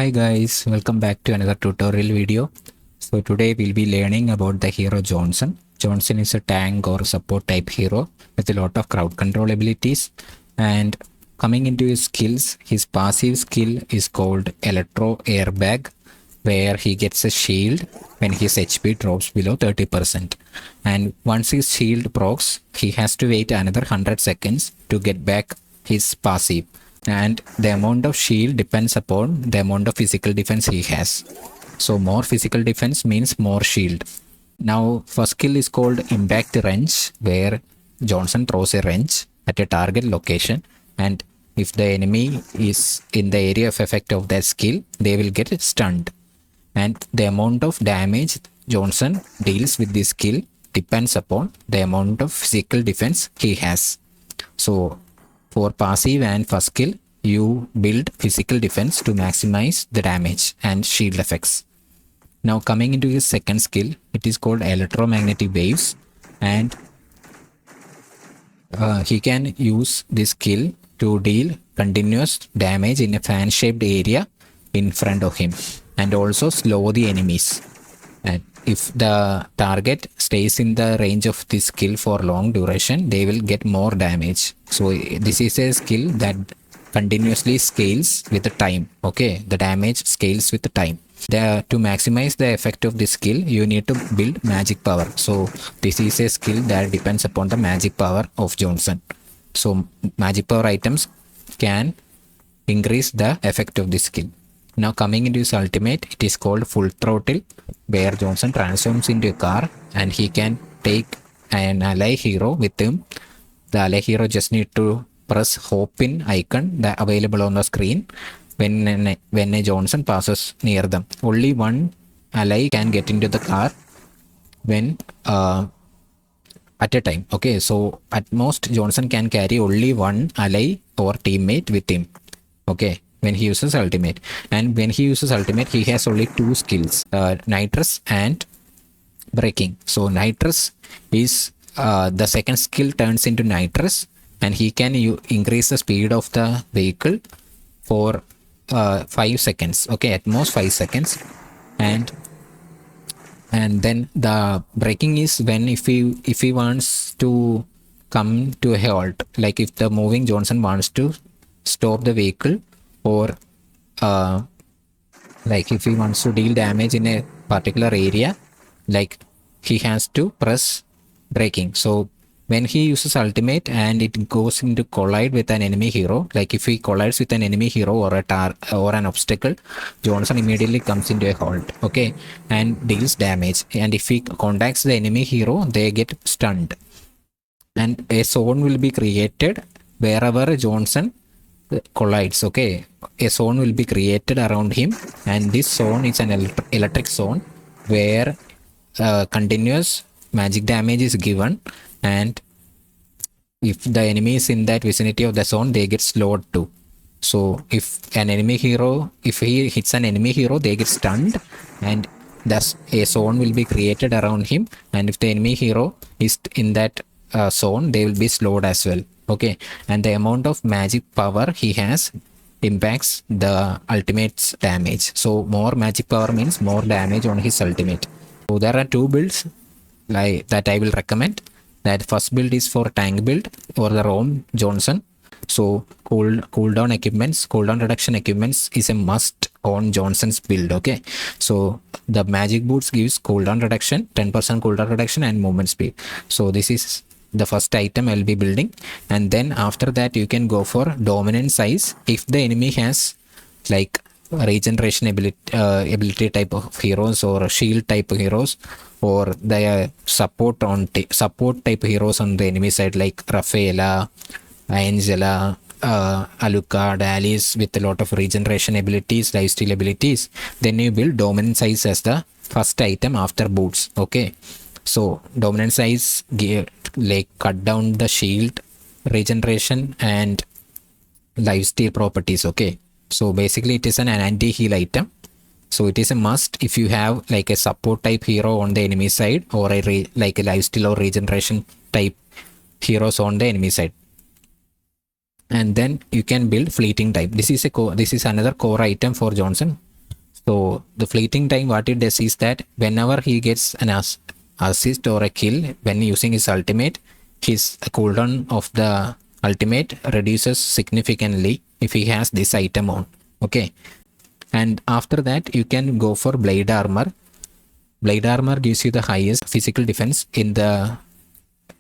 Hi guys, welcome back to another tutorial video. So today we'll be learning about the hero Johnson. Johnson is a tank or support type hero with a lot of crowd control abilities. And coming into his skills, his passive skill is called Electro Airbag, where he gets a shield when his HP drops below 30%. And once his shield procs, he has to wait another 100 seconds to get back his passive, and the amount of shield depends upon the amount of physical defense he has. So more physical defense means more shield. Now first skill is called Impact Wrench, where Johnson throws a wrench at a target location, and if the enemy is in the area of effect of that skill, they will get stunned. And the amount of damage Johnson deals with this skill depends upon the amount of physical defense he has. So for passive and first skill, you build physical defense to maximize the damage and shield effects. Now coming into his second skill, it is called Electromagnetic Waves, and he can use this skill to deal continuous damage in a fan-shaped area in front of him and also slow the enemies. And if the target stays in the range of this skill for long duration, they will get more damage. So this is a skill that continuously scales with the time. Okay, the damage scales with the time. To maximize the effect of this skill, you need to build magic power. So this is a skill that depends upon the magic power of Johnson. So magic power items can increase the effect of this skill. Now coming into his ultimate, it is called Full Throttle, where Johnson transforms into a car and he can take an ally hero with him. The ally hero just need to press hop in icon that available on the screen when a Johnson passes near them. Only one ally can get into the car when at a time. Okay, so at most Johnson can carry only one ally or teammate with him. Okay, when he uses ultimate, and when he uses ultimate, he has only two skills, nitrous and braking. So nitrous is the second skill turns into nitrous, and he can increase the speed of the vehicle for 5 seconds. Okay, at most 5 seconds. And then the braking is when if he wants to come to a halt, like if the moving Johnson wants to stop the vehicle, or like if he wants to deal damage in a particular area, like he has to press braking. So when he uses ultimate and it goes into collide with an enemy hero, like if he collides with an enemy hero or or an obstacle, Johnson immediately comes into a halt, okay, and deals damage. And if he contacts the enemy hero, they get stunned, and a zone will be created wherever Johnson collides. Okay, a zone will be created around him, and this zone is an electric zone where continuous magic damage is given, and if the enemy is in that vicinity of the zone, they get slowed too. So if he hits an enemy hero, they get stunned, and thus a zone will be created around him, and if the enemy hero is in that zone, they will be slowed as well. Okay, and the amount of magic power he has impacts the ultimate's damage. So more magic power means more damage on his ultimate. So there are two builds like that I will recommend. That first build is for tank build or the ROM Johnson. So cooldown reduction equipments is a must on Johnson's build. Okay, so the magic boots gives cooldown reduction, 10% cooldown reduction, and movement speed. So this is the first item I'll be building, and then after that you can go for dominant size if the enemy has like regeneration ability type of heroes, or shield type heroes, or the support type heroes on the enemy side, like Rafaela, Angela, Alucard, Alice with a lot of regeneration abilities, lifesteal abilities. Then you build dominant size as the first item after boots. Okay, so dominant size like cut down the shield, regeneration, and lifesteal properties. Okay, so basically it is an anti-heal item. So it is a must if you have like a support type hero on the enemy side, or like a lifesteal or regeneration type heroes on the enemy side. And then you can build fleeting type. This is another core item for Johnson. So the fleeting time, what it does is that whenever he gets an assist or a kill when using his ultimate, his cooldown of the ultimate reduces significantly if he has this item on. Okay, and after that you can go for blade armor. Blade armor gives you the highest physical defense in the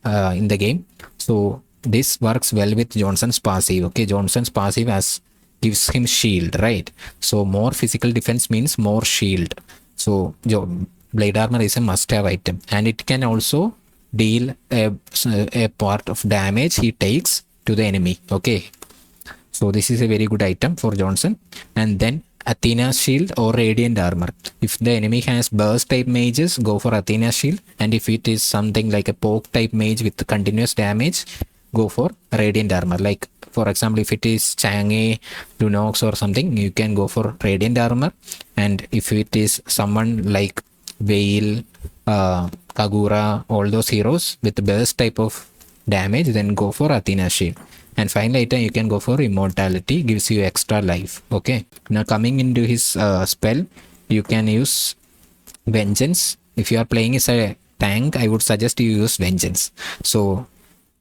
game. So this works well with Johnson's passive. Okay, Johnson's passive gives him shield, right? So more physical defense means more shield. So blade armor is a must-have item, and it can also deal a part of damage he takes to the enemy. Okay, so this is a very good item for Johnson. And then Athena's shield or radiant armor. If the enemy has burst type mages, go for Athena's shield, and if it is something like a poke type mage with continuous damage, go for radiant armor. Like for example, if it is Chang'e, Lunox or something, you can go for radiant armor. And if it is someone like Veil, Kagura, all those heroes with burst type of damage, then go for Athena's shield. And final item, you can go for immortality, gives you extra life. Okay, now coming into his spell, you can use vengeance. If you are playing as a tank, I would suggest you use vengeance. So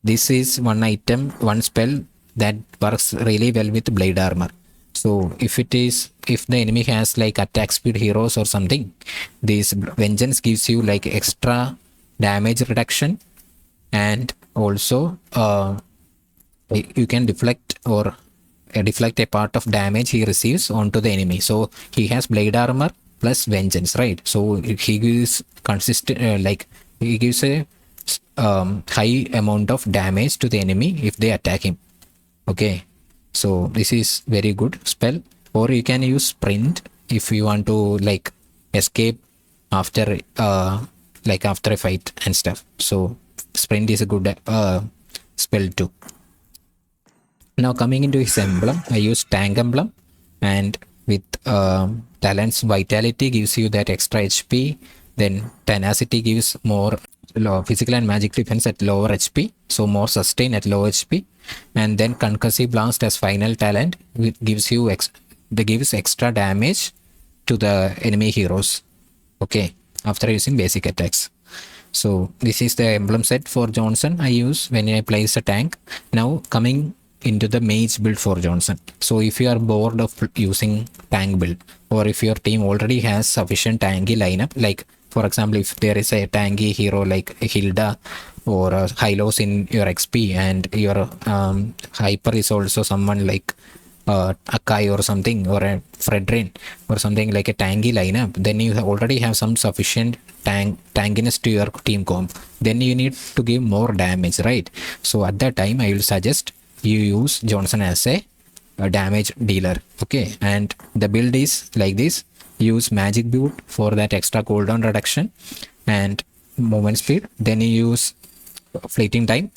this is one item, one spell that works really well with blade armor. So if the enemy has like attack speed heroes or something, this vengeance gives you like extra damage reduction, and also you can deflect a part of damage he receives onto the enemy. So he has blade armor plus vengeance, right? So he gives consistent he gives a high amount of damage to the enemy if they attack him. Okay, so this is very good spell. Or you can use sprint if you want to like escape after after a fight and stuff. So sprint is a good spell too. Now coming into his emblem, I use tank emblem, and with talents, vitality gives you that extra HP, then tenacity gives more physical and magic defense at lower HP, so more sustain at low HP, and then concussive blast as final talent, which gives you gives extra damage to the enemy heroes. Okay, after using basic attacks. So this is the emblem set for Johnson I use when I place a tank. Now coming into the mage build for Johnson. So if you are bored of using tank build, or if your team already has sufficient tanky lineup, like for example, if there is a tanky hero like Hilda or Hylos in your XP, and your hyper is also someone like Akai or something, or a Fredrin or something like a tanky lineup, then you already have some sufficient tankiness to your team comp. Then you need to give more damage, right? So at that time I will suggest you use Johnson as a damage dealer. Okay, and the build is like this. Use magic boot for that extra cooldown reduction and movement speed. Then you use fleeting time.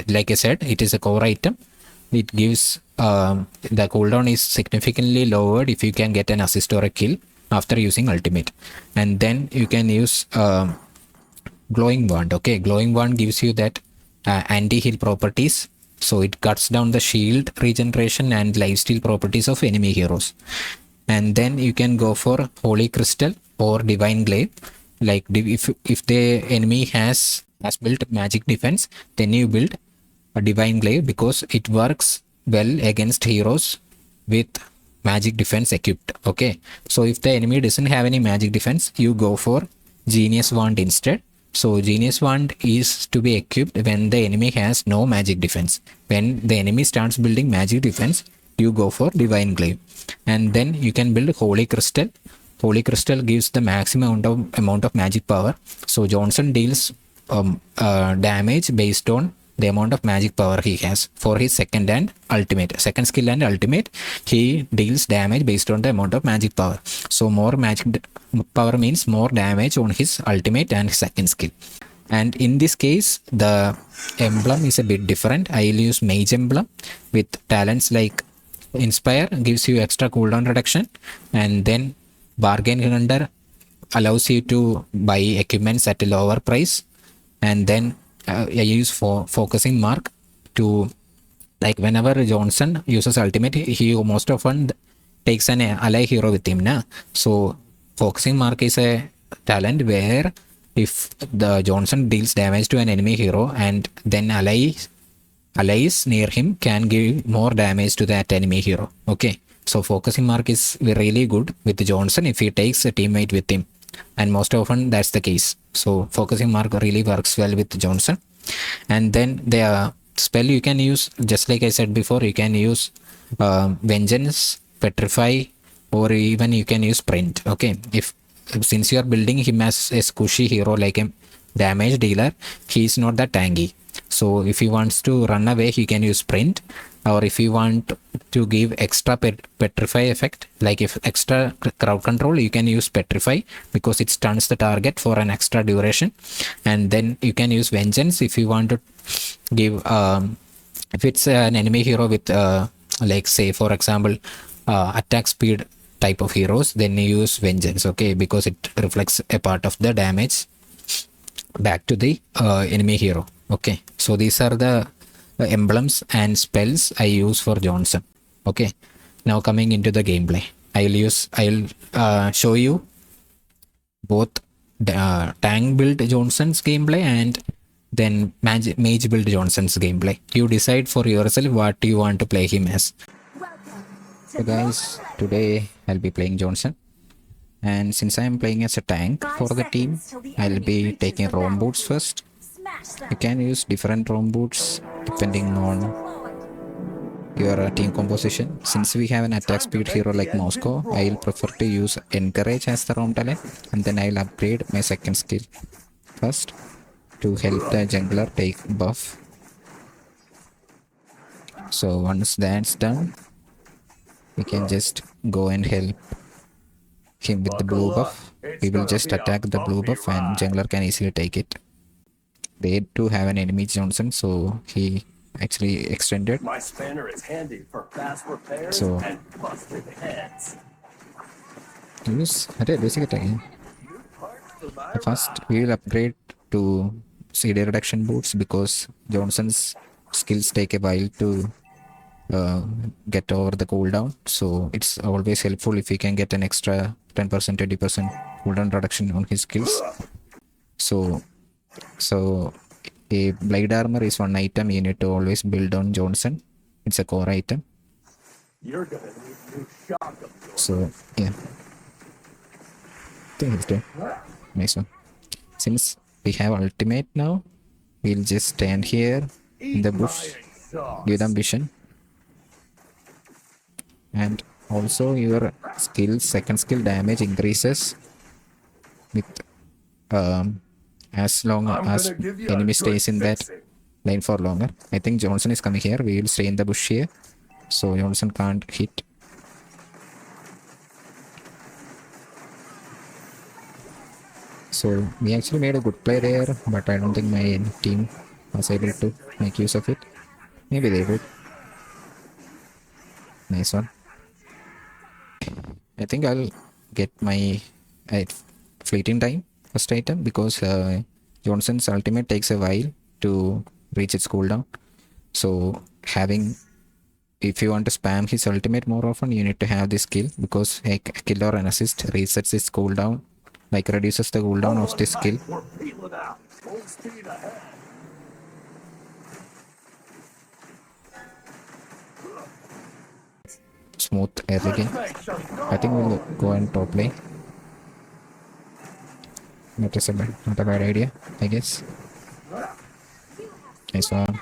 Like I said, it is a core item. It gives the cooldown is significantly lowered if you can get an assist or a kill after using ultimate. And then you can use glowing wand. Okay, glowing wand gives you that anti-heal properties. So it cuts down the shield regeneration and lifesteal properties of enemy heroes. And then you can go for holy crystal or divine glaive. Like if the enemy has built magic defense, then you build a divine glaive because it works well against heroes with magic defense equipped. Okay, so if the enemy doesn't have any magic defense, you go for genius wand instead. So genius wand is to be equipped when the enemy has no magic defense. When the enemy starts building magic defense, you go for divine glaive. And then you can build holy crystal. Holy crystal gives the maximum amount of magic power. So Johnson deals damage based on the amount of magic power he has for his second skill and ultimate. He deals damage based on the amount of magic power. So more magic power means more damage on his ultimate and second skill. And in this case, the emblem is a bit different. I will use mage emblem with talents like inspire, gives you extra cooldown reduction, and then bargain hunter allows you to buy equipments at a lower price. And then I use focusing mark to, like, whenever Johnson uses ultimate, he most often takes an ally hero with him na. So focusing mark is a talent where if the Johnson deals damage to an enemy hero and then allies near him can give more damage to that enemy hero. Okay, so focusing mark is really good with Johnson if he takes a teammate with him, and most often that's the case. So focusing mark really works well with Johnson. And then the spell you can use, just like I said before, you can use vengeance, petrify, or even you can use sprint. Okay, if since you are building him as a squishy hero like a damage dealer, he is not that tanky. So if he wants to run away, he can use sprint, or if you want to give extra petrify effect, like if extra crowd control, you can use petrify because it stuns the target for an extra duration. And then you can use vengeance if you want to give if it's an enemy hero with like say for example attack speed type of heroes, then you use vengeance. Okay, because it reflects a part of the damage back to the enemy hero. Okay, so these are the emblems and spells I use for Johnson. Okay, now coming into the gameplay, I'll show you both tank build Johnson's gameplay and then mage build Johnson's gameplay. You decide for yourself what you want to play him as. So guys, today I'll be playing Johnson, and since I am playing as a tank for the team, I'll be taking ROM boots first. You can use different ROM boots depending on your team composition. Since we have an attack speed hero like Moscow, I'll prefer to use encourage as the ROM talent, and then I'll upgrade my second skill first to help the jungler take buff. So once that's done, we can just go and help him with the blue buff. We will just attack the blue buff and jungler can easily take it. They do have an enemy Johnson, so he actually extended. My spanner is handy for fast repairs So and busted heads. use basic attack. First we will upgrade to CD reduction boots because Johnson's skills take a while to get over the cooldown, so it's always helpful if we can get an extra 10% 20% cooldown reduction on his skills. So a blade armor is one item you need to always build on Johnson. It's a core item. You're gonna need new shock absorbers. So yeah, I think it's dead. Nice one. Since we have ultimate now, we'll just stand here in the bush, give them vision, and also your second skill damage increases with as long as enemy stays in that lane for longer. I think Johnson is coming here. We will stay in the bush here, so Johnson can't hit. So we actually made a good play there, but I don't think my team was able to make use of it. Maybe they did. Nice one. I think I'll get my fleeting time first item because Johnson's ultimate takes a while to reach its cooldown. So if you want to spam his ultimate more often, you need to have this skill because a kill or an assist resets its cooldown, like reduces the cooldown of this skill. We're peeling out. Full speed ahead. Smooth early game. I think we'll go and top lane. Not a bad idea, I guess. Nice one.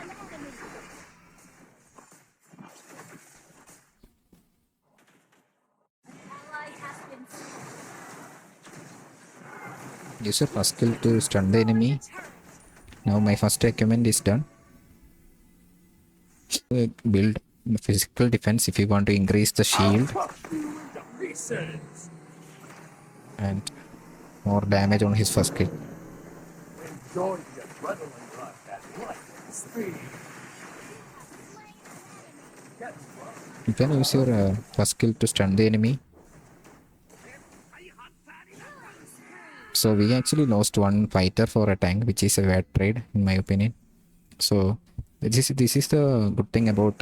Use your first skill to stun the enemy. Now my first equipment is done. Build physical defense if you want to increase the shield and more damage on his first skill. Enjoy the adrenaline rush at lightning speed. You can use your first skill to stun the enemy. So we actually lost one fighter for a tank, which is a bad trade in my opinion. So this is the good thing about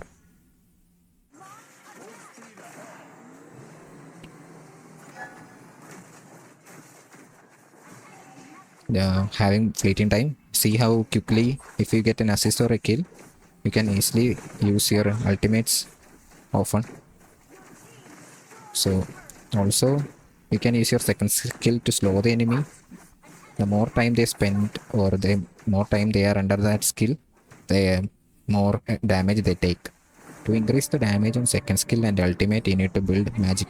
having fleeting time. See how quickly, if you get an assist or a kill, you can easily use your ultimates often. So also you can use your second skill to slow the enemy. The more time they spend or the more time they are under that skill, the more damage they take. To increase the damage on second skill and ultimate, you need to build magic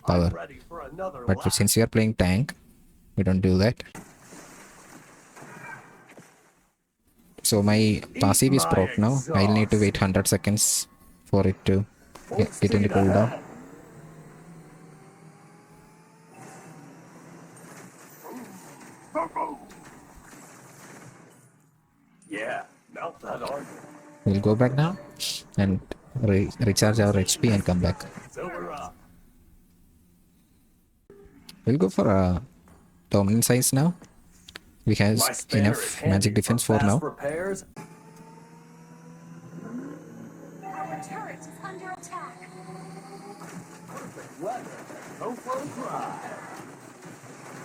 power. I'm ready for another But lap. since you are playing tank, we don't do that. So my passive is My broke now. I'll need to wait 100 seconds for it to Full get into speed cooldown. ahead. Yeah, melt that argument. We'll go back now and recharge our HP and come back. So we're up. We'll go for a dominant size now. We have My spare is enough handy magic defense for fast now. repairs. Our turret is under attack. Perfect weather. Go for a drive.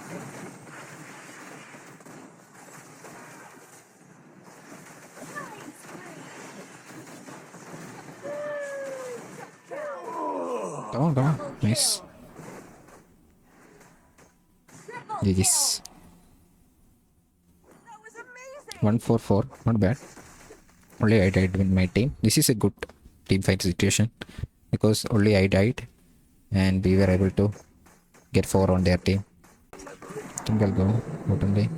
Killing spree. Come on, come on. Nice. Triple GG's. kill. That was amazing. 144. Not bad. Only I died in my team. This is a good team fight situation because only I died and we were able to get 4 on their team. I think I'll go bottom lane.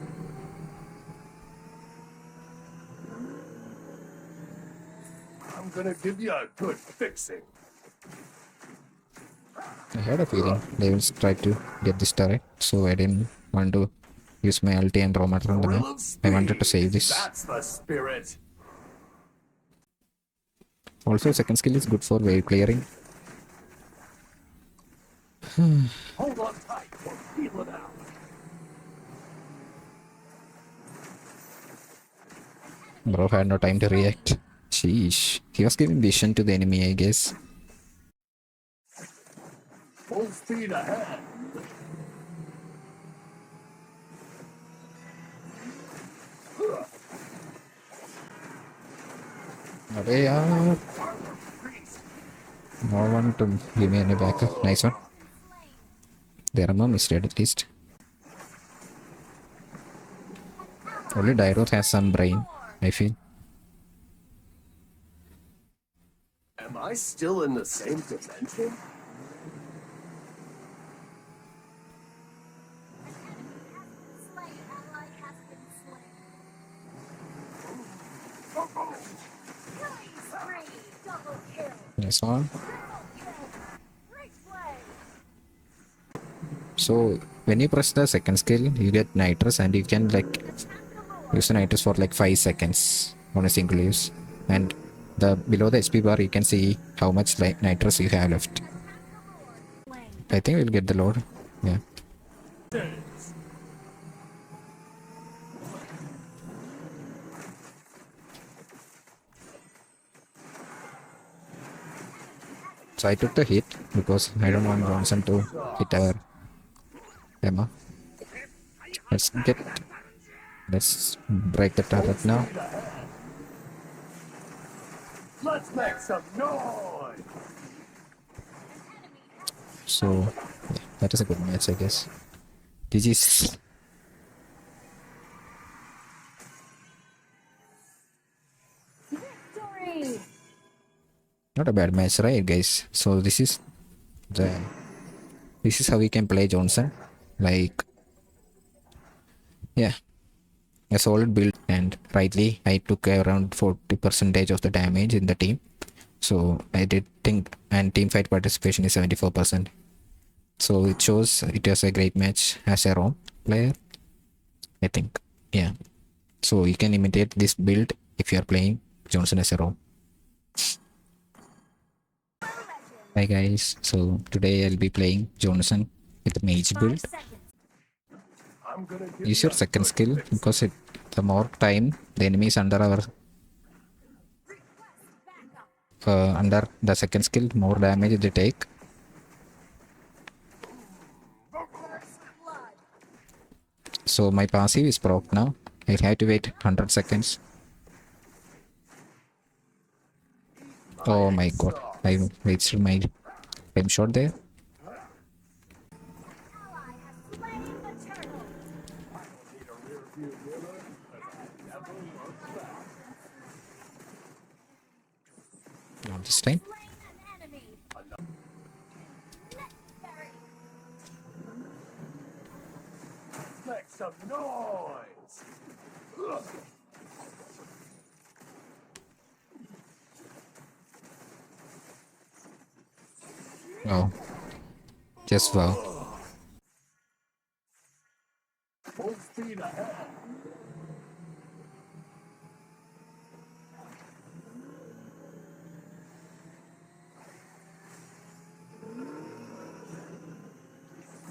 I'm gonna give you a good fixing. I had a feeling they will try to get this turret, so I didn't want to use my ulti and roam around the map. Thrill of I wanted to speed. save this. That's the spirit. Also, second skill is good for wave clearing. Hold on tight. We'll feel it out. Bro had no time to react. Sheesh. He was giving vision to the enemy, I guess. Full speed ahead. Arey yaar. No one to give me any backup. Nice one. Their mom is dead at least. Only Dairot has some brain, I feel. Am I still in the same dimension? Slain ally has been slain. Killing spree. Double kill. Nice one. Triple kill. Great play. So when you press the second skill, you get nitrous and you can like use the nitrous for like 5 seconds on a single use. And the below the HP bar, you can see how much like nitrous you have left. Slain. I think we'll get the load. Yeah. So I took the hit because I don't want Johnson to hit our Emma. Let's break the turret now. Let's make some noise. So yeah, that is a good match, I guess. GG's. Victory. Not a bad match, right, guys? So this is how we can play Johnson. Like, yeah, a solid build, and rightly I took around 40% of the damage in the team. So I did think, and team fight participation is 74%. So it shows it was a great match as a ROM player, I think. Yeah. So you can imitate this build if you are playing Johnson as a ROM. Hi guys, so today I'll be playing Johnson with the Mage 5 build. seconds. I'm gonna give Use you your a second good skill fix. because the more time the enemy is under our under the second skill, more damage they take. First blood. So my passive is broke now. I have to wait 100 seconds. Oh my god. I wasted my time shot there. Ally has slain the turtle. Need a rear view mirror, but I never look back. Not this time. Slain an enemy. Necessary. Make some noise! Ugh. Oh. Just wow. Full speed ahead!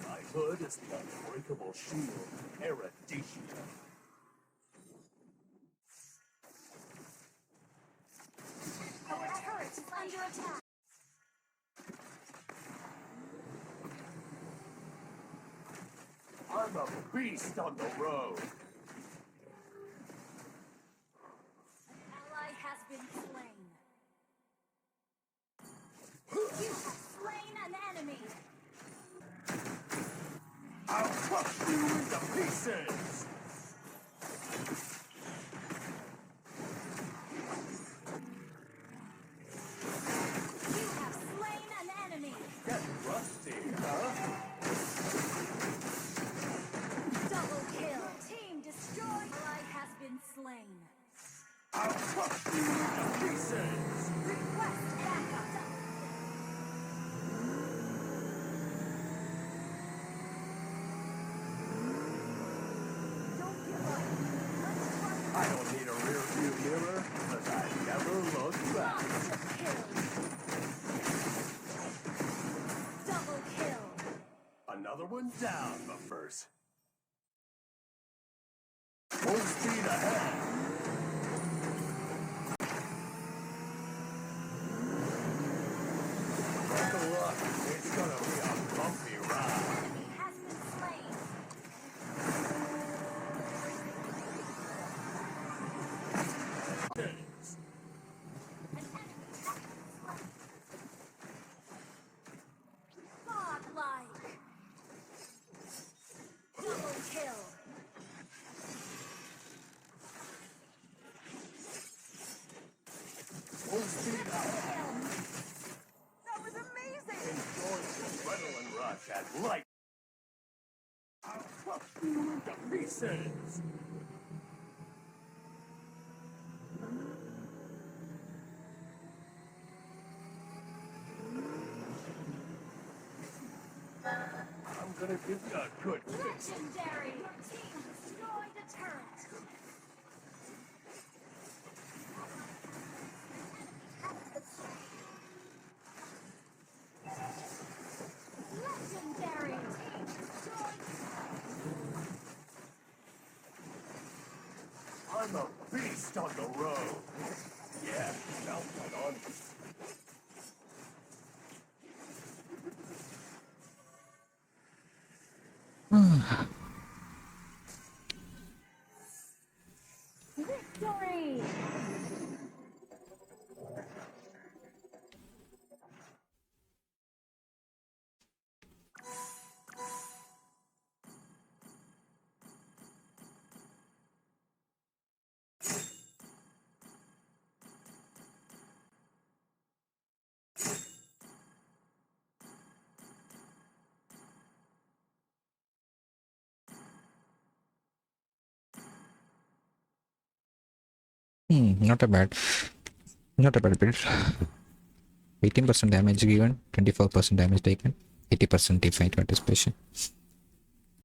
My hood is the unbreakable shield, Eradicia. Our turret is under attack. I'm a beast on the road. Ally has been slain. You have slain an enemy. I'll crush you into pieces! You have slain an enemy. Get rusty, huh? Double kill. Team destroyed. Ally has been slain. I'll crush you into pieces! Request backup. Don't give up. Let's run. I don't need a rear view mirror, because I never look back. Monster kill. Double kill. Another one down, buffers. Full speed ahead! Buckle up, it's gonna be a bumpy ride. Enemy has been slain. Thanks. An enemy has been slain. Godlike. Double kill. Full speed ahead! That was amazing. Enjoy the adrenaline rush at light. I'll crush you into pieces! I'm gonna give you a good fix. Legendary. Your team destroyed a turret. Legendary. Team destroyed. I'm a beast on the road. Yeah, felt that on me. Victory. Not a bad. Not a bad build. 18% damage given, 24% damage taken, 80% defense participation.